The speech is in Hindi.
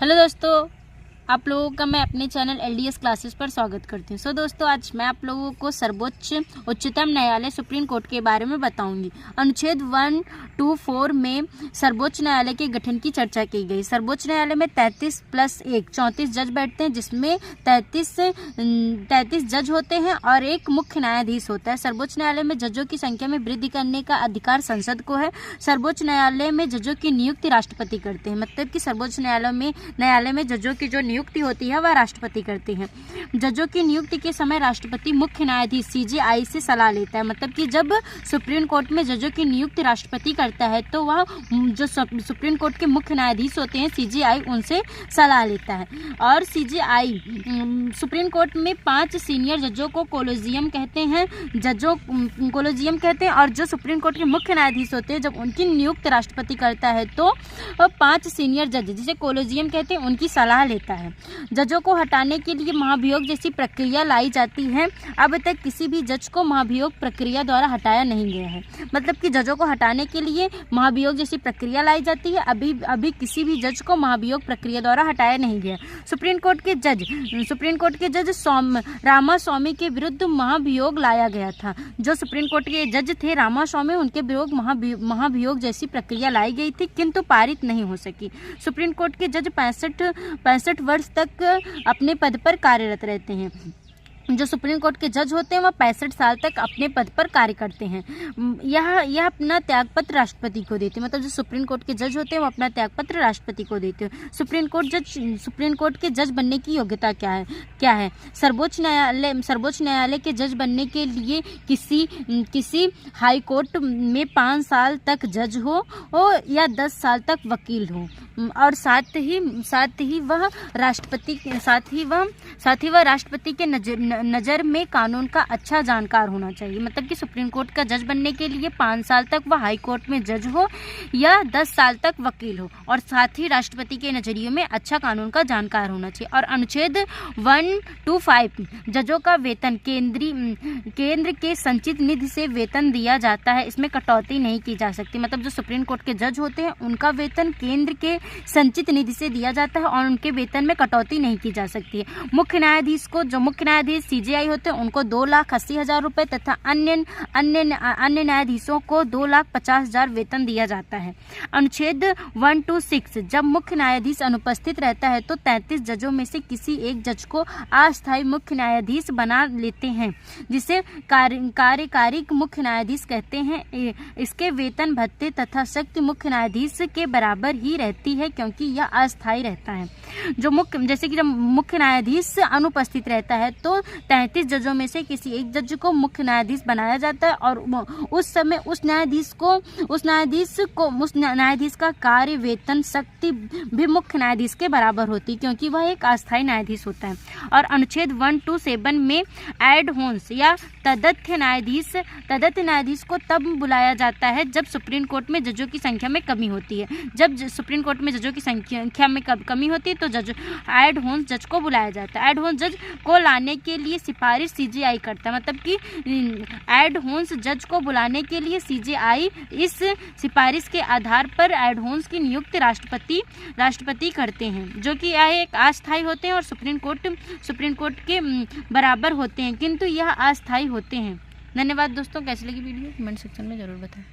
हेलो दोस्तों, आप लोगों का मैं अपने चैनल LDS क्लासेस पर स्वागत करती हूँ। दोस्तों, आज मैं आप लोगों को सर्वोच्च उच्चतम न्यायालय सुप्रीम कोर्ट के बारे में बताऊंगी। अनुच्छेद 124 में सर्वोच्च न्यायालय के गठन की चर्चा की गई। सर्वोच्च न्यायालय में 33 + 1 34 जज बैठते हैं, जिसमें 33 जज होते हैं और एक मुख्य न्यायाधीश होता है। सर्वोच्च न्यायालय में जजों की संख्या में वृद्धि करने का अधिकार संसद को है। सर्वोच्च न्यायालय में जजों की नियुक्ति राष्ट्रपति करते हैं, मतलब कि सर्वोच्च न्यायालय में जजों की जो नियुक्ति होती है वह राष्ट्रपति करते हैं। जजों की नियुक्ति के समय राष्ट्रपति मुख्य न्यायाधीश CJI से सलाह लेता है, मतलब कि जब सुप्रीम कोर्ट में जजों की नियुक्ति राष्ट्रपति करता है तो वह जो सुप्रीम कोर्ट के मुख्य न्यायाधीश होते हैं CJI उनसे सलाह लेता है। और CJI सुप्रीम कोर्ट में 5 सीनियर जजों को कोलेजियम कहते हैं, और जो सुप्रीम कोर्ट के मुख्य न्यायाधीश होते हैं जब उनकी नियुक्ति राष्ट्रपति करता है तो 5 सीनियर जज जिसे कोलेजियम कहते हैं उनकी सलाह लेता है। जजों को हटाने के लिए महाभियोग जैसी प्रक्रिया लाई जाती है। अब तक किसी भी जज को महाभियोग प्रक्रिया द्वारा हटाया नहीं गया है, मतलब कि जजों को हटाने के लिए महाभियोग जैसी प्रक्रिया लाई जाती है। अभी किसी भी जज को महाभियोग प्रक्रिया द्वारा हटाया नहीं गया। सुप्रीम कोर्ट के जज रामास्वामी के विरुद्ध महाभियोग लाया गया था। जो सुप्रीम कोर्ट के जज थे रामास्वामी, उनके विरुद्ध महाभियोग जैसी प्रक्रिया लाई गई थी, किंतु पारित नहीं हो सकी। सुप्रीम कोर्ट के जज 65 वर्ष तक अपने पद पर कार्यरत रहते हैं। जो सुप्रीम कोर्ट के जज होते हैं वह 65 साल तक अपने पद पर कार्य करते हैं। यह अपना त्यागपत्र राष्ट्रपति को देते हैं, मतलब जो सुप्रीम कोर्ट के जज होते हैं वो अपना त्यागपत्र राष्ट्रपति को देते हैं। सुप्रीम कोर्ट के जज बनने की योग्यता क्या है? सर्वोच्च न्यायालय के जज बनने के लिए किसी हाई कोर्ट में 5 साल तक जज हो या 10 साल तक वकील हो, और साथ ही वह राष्ट्रपति के नज़र में कानून का अच्छा जानकार होना चाहिए। मतलब कि सुप्रीम कोर्ट का जज बनने के लिए 5 साल तक वह हाई कोर्ट में जज हो या 10 साल तक वकील हो, और साथ ही राष्ट्रपति के नज़रिए में अच्छा कानून का जानकार होना चाहिए। और अनुच्छेद 125 जजों का वेतन केंद्र के संचित निधि से वेतन दिया जाता है, इसमें कटौती नहीं की जा सकती। मतलब जो सुप्रीम कोर्ट के जज होते हैं उनका वेतन केंद्र के संचित निधि से दिया जाता है और उनके वेतन में कटौती नहीं की जा सकती है। मुख्य न्यायाधीश CJI होते हैं उनको 2,80,000 रुपये तथा अन्य न्यायाधीशों को 2,50,000 वेतन दिया जाता है। अनुच्छेद 126 जब मुख्य न्यायाधीश अनुपस्थित रहता है तो 33 जजों में से किसी एक जज को अस्थायी मुख्य न्यायाधीश बना लेते हैं, जिसे कार्यकारी मुख्य न्यायाधीश कहते हैं। इसके वेतन भत्ते तथा शक्ति मुख्य न्यायाधीश के बराबर ही रहती है, क्योंकि यह अस्थायी रहता है। जैसे कि जब मुख्य न्यायाधीश अनुपस्थित रहता है तो 33 जजों में से किसी एक जज को मुख्य न्यायाधीश बनाया जाता है, और उस समय उस न्यायाधीश का कार्य वेतन शक्ति भी मुख्य न्यायाधीश के बराबर होती है, क्योंकि वह एक अस्थायी न्यायाधीश होता है। और अनुच्छेद 127 में एड होन्स या तदर्थ न्यायाधीश को तब बुलाया जाता है जब सुप्रीम कोर्ट में जजों की संख्या में कमी होती है। जब सुप्रीम कोर्ट में जजों की संख्या में कमी होती है तो एड होन्स जज को बुलाया जाता है। एड होन्स जज को लाने के लिए सिफारिश CJI करता है, मतलब कि एड होन्स जज को बुलाने के लिए CJI इस सिफारिश के आधार पर एड होन्स की नियुक्ति राष्ट्रपति करते हैं, जो कि एक अस्थायी होते हैं और सुप्रीम कोर्ट के बराबर होते हैं, किंतु यह अस्थायी होते हैं। धन्यवाद दोस्तों, कैसी लगी वीडियो कमेंट सेक्शन में जरूर बताएं।